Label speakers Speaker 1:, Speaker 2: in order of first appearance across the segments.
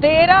Speaker 1: 13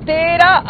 Speaker 1: 13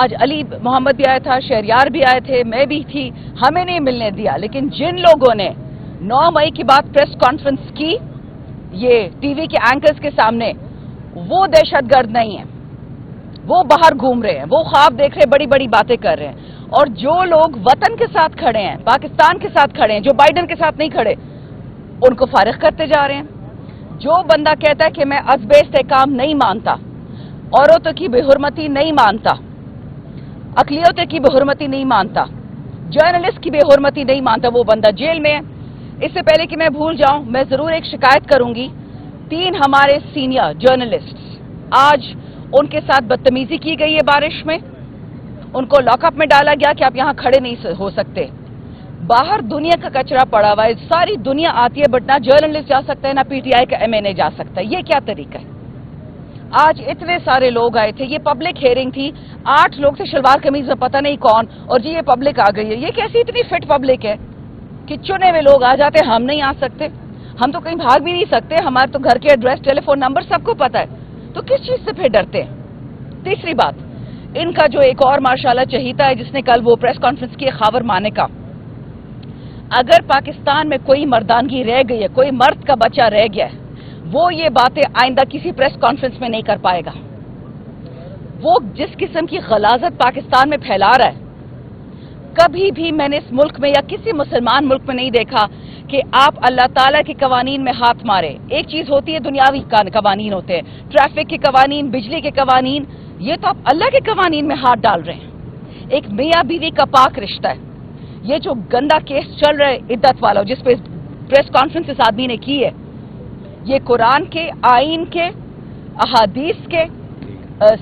Speaker 1: آج علی محمد بھی آیا تھا, شہریار بھی آئے تھے, میں بھی تھی, ہمیں نہیں ملنے دیا. لیکن جن لوگوں نے 9 مئی کی بعد پریس کانفرنس کی یہ ٹی وی کے اینکرز کے سامنے, وہ دہشت گرد نہیں ہیں, وہ باہر گھوم رہے ہیں, وہ خواب دیکھ رہے ہیں, بڑی بڑی باتیں کر رہے ہیں. اور جو لوگ وطن کے ساتھ کھڑے ہیں, پاکستان کے ساتھ کھڑے ہیں, جو بائیڈن کے ساتھ نہیں کھڑے, ان کو فارغ کرتے جا رہے ہیں. جو بندہ کہتا ہے کہ میں ازب استحکام نہیں مانتا, عورتوں کی بے حرمتی نہیں مانتا, اقلیتوں کی بے حرمتی نہیں مانتا, جرنلسٹ کی بے حرمتی نہیں مانتا, وہ بندہ جیل میں ہے. اس سے پہلے کہ میں بھول جاؤں, میں ضرور ایک شکایت کروں گی. 3 ہمارے سینئر جرنلسٹ آج ان کے ساتھ بدتمیزی کی گئی ہے بارش میں, ان کو لاک اپ میں ڈالا گیا کہ آپ یہاں کھڑے نہیں ہو سکتے. باہر دنیا کا کچرا پڑا ہوا ہے, ساری دنیا آتی ہے, بٹ نہ جرنلسٹ جا سکتا ہے, نہ پی ٹی آئی کا MNA جا سکتا ہے. یہ کیا طریقہ ہے؟ آج اتنے سارے لوگ آئے تھے, یہ پبلک ہیئرنگ تھی, 8 لوگ تھے شلوار قمیض میں, پتہ نہیں کون, اور جی یہ پبلک آ گئی ہے. یہ کیسی اتنی فٹ پبلک ہے کہ چنے ہوئے لوگ آ جاتے ہیں, ہم نہیں آ سکتے, ہم تو کہیں بھاگ بھی نہیں سکتے, ہمارے تو گھر کے ایڈریس, ٹیلی فون نمبر سب کو پتا ہے, تو کس چیز سے پھر ڈرتے ہیں؟ تیسری بات, ان کا جو ایک اور ماشاءاللہ چہیتا ہے جس نے کل وہ پریس کانفرنس کی, خاور مانے کا, اگر پاکستان میں کوئی مردانگی رہ گئی ہے, کوئی مرد کا بچہ رہ گیا ہے, وہ یہ باتیں آئندہ کسی پریس کانفرنس میں نہیں کر پائے گا. وہ جس قسم کی غلاظت پاکستان میں پھیلا رہا ہے, کبھی بھی میں نے اس ملک میں یا کسی مسلمان ملک میں نہیں دیکھا کہ آپ اللہ تعالیٰ کے قوانین میں ہاتھ مارے. ایک چیز ہوتی ہے دنیاوی قوانین ہوتے ہیں, ٹریفک کے قوانین, بجلی کے قوانین, یہ تو آپ اللہ کے قوانین میں ہاتھ ڈال رہے ہیں. ایک میاں بیوی کا پاک رشتہ ہے. یہ جو گندا کیس چل رہا ہے عدت والا, جس پہ پریس کانفرنس اس آدمی نے کی ہے, یہ قرآن کے, آئین کے, احادیث کے,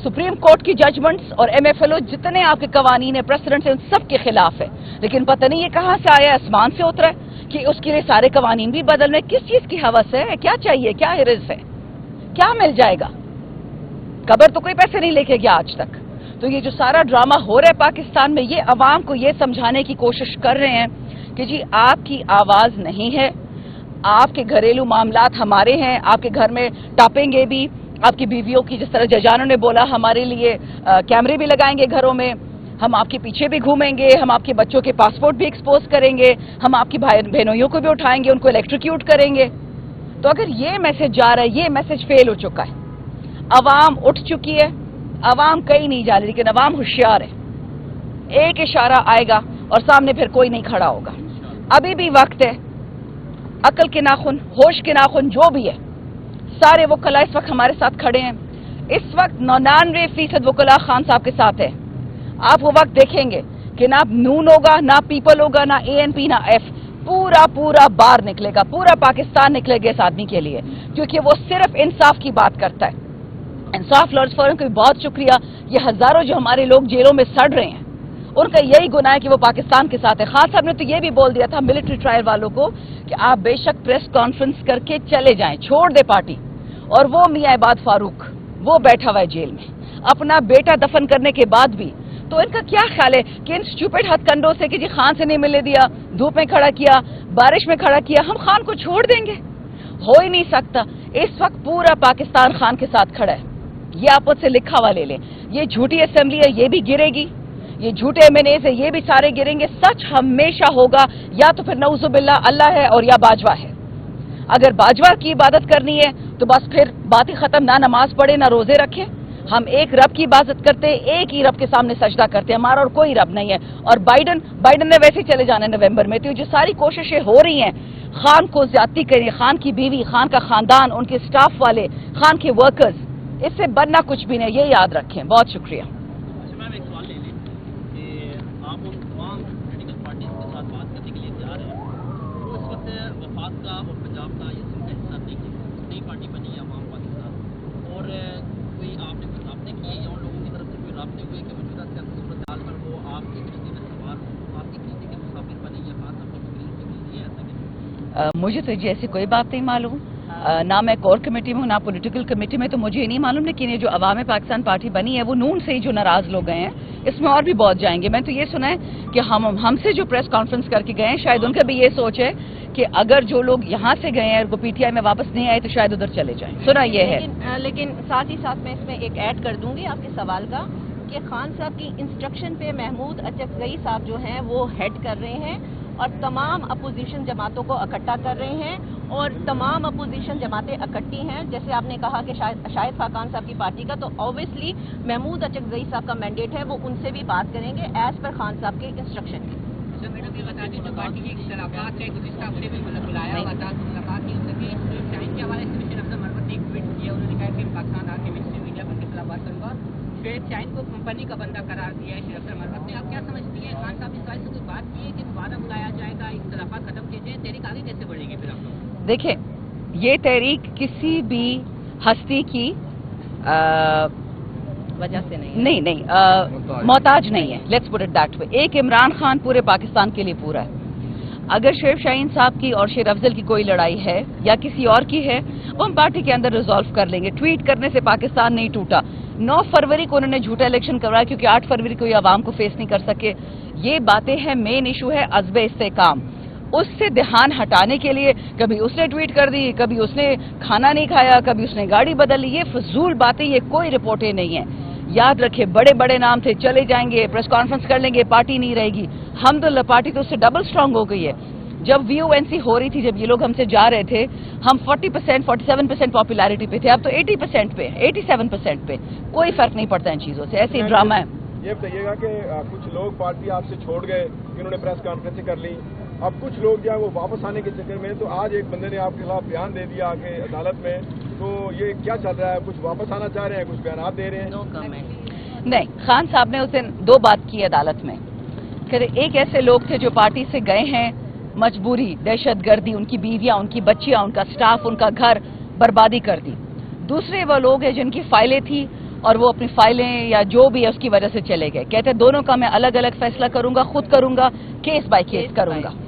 Speaker 1: سپریم کورٹ کی ججمنٹس اور MFLO جتنے آپ کے قوانین ہیں, پریسیڈنٹس ہیں, ان سب کے خلاف ہے. لیکن پتہ نہیں یہ کہاں سے آیا, آسمان سے اترا ہے کہ اس کے لیے سارے قوانین بھی بدل رہے. کس چیز کی ہوس ہے, کیا چاہیے, کیا حرص ہے, کیا مل جائے گا؟ قبر تو کوئی پیسے نہیں لے کے گیا آج تک. تو یہ جو سارا ڈرامہ ہو رہا ہے پاکستان میں, یہ عوام کو یہ سمجھانے کی کوشش کر رہے ہیں کہ جی آپ کی آواز نہیں ہے, آپ کے گھریلو معاملات ہمارے ہیں, آپ کے گھر میں ٹاپیں گے بھی, آپ کی بیویوں کی, جس طرح ججانوں نے بولا ہمارے لیے کیمرے بھی لگائیں گے گھروں میں, ہم آپ کے پیچھے بھی گھومیں گے, ہم آپ کے بچوں کے پاسپورٹ بھی ایکسپوز کریں گے, ہم آپ کی بہنوئیوں کو بھی اٹھائیں گے, ان کو الیکٹریکیوٹ کریں گے. تو اگر یہ میسج جا رہا ہے, یہ میسج فیل ہو چکا ہے. عوام اٹھ چکی ہے, عوام کہیں نہیں جا رہی, لیکن عوام ہوشیار ہے. ایک اشارہ آئے گا اور سامنے پھر کوئی نہیں کھڑا ہوگا. ابھی بھی وقت ہے. عقل کے ناخن, ہوش کے ناخن جو بھی ہے, سارے وکلا اس وقت ہمارے ساتھ کھڑے ہیں. اس وقت 99% وکلا خان صاحب کے ساتھ ہے. آپ وہ وقت دیکھیں گے کہ نہ نون ہوگا, نہ پیپل ہوگا, نہ ANP, نہ F, پورا بار نکلے گا, پورا پاکستان نکلے گا اس آدمی کے لیے, کیونکہ وہ صرف انصاف کی بات کرتا ہے. انصاف لارڈز فورم کو بھی بہت شکریہ. یہ ہزاروں جو ہمارے لوگ جیلوں میں سڑ رہے ہیں, ان کا یہی گناہ ہے کہ وہ پاکستان کے ساتھ ہے. خان صاحب نے تو یہ بھی بول دیا تھا ملٹری ٹرائل والوں کو کہ آپ بے شک پریس کانفرنس کر کے چلے جائیں, چھوڑ دے پارٹی. اور وہ میاں عباد فاروق, وہ بیٹھا ہوا ہے جیل میں اپنا بیٹا دفن کرنے کے بعد بھی. تو ان کا کیا خیال ہے کہ ان سٹوپڈ ہتھ کنڈوں سے کہ جی خان سے نہیں ملنے دیا, دھوپ میں کھڑا کیا, بارش میں کھڑا کیا, ہم خان کو چھوڑ دیں گے؟ ہو ہی نہیں سکتا. اس وقت پورا پاکستان خان کے ساتھ کھڑا ہے. یہ آپ مجھ سے لکھا ہوا لے لیں. یہ جھوٹی اسمبلی ہے, یہ بھی گرے گی. یہ جھوٹے MNAs ہیں, یہ بھی سارے گریں گے. سچ ہمیشہ ہوگا, یا تو پھر نعوذ باللہ اللہ ہے اور یا باجوہ ہے. اگر باجوہ کی عبادت کرنی ہے تو بس پھر بات ہی ختم, نہ نماز پڑھے نہ روزے رکھے. ہم ایک رب کی عبادت کرتے, ایک ہی رب کے سامنے سجدہ کرتے, ہمارا اور کوئی رب نہیں ہے. اور بائیڈن نے ویسے ہی چلے جانا ہے نومبر میں. تو جو ساری کوششیں ہو رہی ہیں خان کو زیادتی کریں, خان کی بیوی, خان کا خاندان, ان کے سٹاف والے, خان کے ورکرز, اس سے بننا کچھ بھی نہیں. یہ یاد رکھیں. بہت شکریہ.
Speaker 2: اچھا میم, ایک سوال لے لیں کہ آپ ان تمام پولیٹیکل پارٹیز کے ساتھ بات کرنے کے لیے تیار ہیں. وہ اس وقت وفاق کا اور پنجاب کا یہ سب کا حصہ نہیں ہے, نئی پارٹی بنی ہے عوام پاکستان, اور کوئی آپ نے کوئی رابطے کیے یا ان لوگوں کی طرف سے کوئی رابطے ہوئے کہ موجودہ صورتحال پر وہ آپ کی کسی میں سوار ہو, آپ کی کسی کے مسافر بنے یا خاص آپ کی تقریر سے کیجیے ایسا کہ
Speaker 1: مجھے تو جی ایسی کوئی بات نہیں معلوم. نہ میں کور کمیٹی میں ہوں, نہ پولیٹیکل کمیٹی میں, تو مجھے یہ نہیں معلوم. لیکن یہ جو عوام پاکستان پارٹی بنی ہے وہ نون سے ہی جو ناراض لوگ گئے ہیں, اس میں اور بھی بہت جائیں گے. میں تو یہ سنا ہے کہ ہم سے جو پریس کانفرنس کر کے گئے ہیں, شاید ان کا بھی یہ سوچ ہے کہ اگر جو لوگ یہاں سے گئے ہیں وہ PTI میں واپس نہیں آئے تو شاید ادھر چلے جائیں. سنا یہ ہے.
Speaker 3: لیکن ساتھ ہی ساتھ میں اس میں ایک ایڈ کر دوں گی آپ کے سوال کا کہ خان صاحب کی انسٹرکشن پہ محمود اچکزئی صاحب جو ہیں وہ ہیڈ کر رہے ہیں اور تمام اپوزیشن جماعتوں کو اکٹھا کر رہے ہیں، اور تمام اپوزیشن جماعتیں اکٹھی ہیں. جیسے آپ نے کہا کہ شاہد خاقان صاحب کی پارٹی کا، تو اوبیسلی محمود اچکزئی صاحب کا مینڈیٹ ہے، وہ ان سے بھی بات کریں گے ایز پر خان صاحب کے انسٹرکشن کے.
Speaker 4: میڈم یہ بتا دیں جو پارٹی کی اختلافات ہے گزشتہ ہفتے میں بلایا ہوا تھا ملاقات کی ان کی شاہین کے حوالے سے مشن افضل مرمت نے ایک ٹویٹ کیا، انہوں نے کہا کہ پاکستان آ کے مینسٹریم میڈیا پر اختلافات کروں گا. شعیب شاہین کو کمپنی کا بندہ قرار دیا ہے شریف افضل مرمت نے. آپ کیا سمجھتی ہیں خان صاحب اس بارے سے کوئی بات کی ہے کہ دوبارہ بلایا جائے گا، اختلافات ختم کیے جائیں، تحریک آگے کیسے بڑھے گی پھر آپ لوگ؟
Speaker 1: دیکھیں یہ تحریک کسی بھی ہستی کی
Speaker 3: وجہ سے
Speaker 1: نہیں محتاج نہیں ہے. Let's put it that way. ایک عمران خان پورے پاکستان کے لیے پورا ہے. اگر شریف شاہین صاحب کی اور شیر افضل کی کوئی لڑائی ہے یا کسی اور کی ہے، وہ ہم پارٹی کے اندر ریزالو کر لیں گے. ٹویٹ کرنے سے پاکستان نہیں ٹوٹا. 9 فروری کو انہوں نے جھوٹا الیکشن کروایا کیونکہ 8 فروری کو یہ عوام کو فیس نہیں کر سکے. یہ باتیں ہیں، مین ایشو ہے عزم استحکام. اس سے دھیان ہٹانے کے لیے کبھی اس نے ٹویٹ کر دی، کبھی اس نے کھانا نہیں کھایا، کبھی اس نے گاڑی بدل لی. یہ فضول باتیں، یہ کوئی رپورٹیں نہیں ہیں. یاد رکھے بڑے بڑے نام تھے، چلے جائیں گے، پریس کانفرنس کر لیں گے، پارٹی نہیں رہے گی. الحمدللہ پارٹی تو اس سے ڈبل سٹرانگ ہو گئی ہے. جب VONC ہو رہی تھی، جب یہ لوگ ہم سے جا رہے تھے، ہم 40% 47% پاپولیرٹی پہ تھے، اب تو 80% پہ 87% پہ. کوئی فرق نہیں پڑتا ان چیزوں سے. ایسے ہی ڈرامہ ہے.
Speaker 5: یہ بتائیے گا کہ کچھ لوگ پارٹی آپ سے چھوڑ گئے، انہوں نے پریس کانفرنس کر لی، اب کچھ لوگ جو ہے وہ واپس آنے کے چکر میں، تو آج ایک بندے نے آپ کے خلاف بیان دے دیا کہ عدالت میں، تو یہ کیا چل رہا ہے؟ کچھ واپس آنا چاہ رہے ہیں، کچھ بیانات دے رہے ہیں؟
Speaker 1: نہیں، خان صاحب نے اس دن 2 بات کی عدالت میں کہ ایک ایسے لوگ تھے جو پارٹی سے گئے ہیں مجبوری، دہشت گردی، ان کی بیویاں، ان کی بچیاں، ان کا سٹاف، ان کا گھر بربادی کر دی. دوسرے وہ لوگ ہیں جن کی فائلیں تھیں اور وہ اپنی فائلیں یا جو بھی ہے اس کی وجہ سے چلے گئے. کہتے ہیں دونوں کا میں الگ الگ فیصلہ کروں گا، خود کروں گا، کیس بائی کیس کروں گا.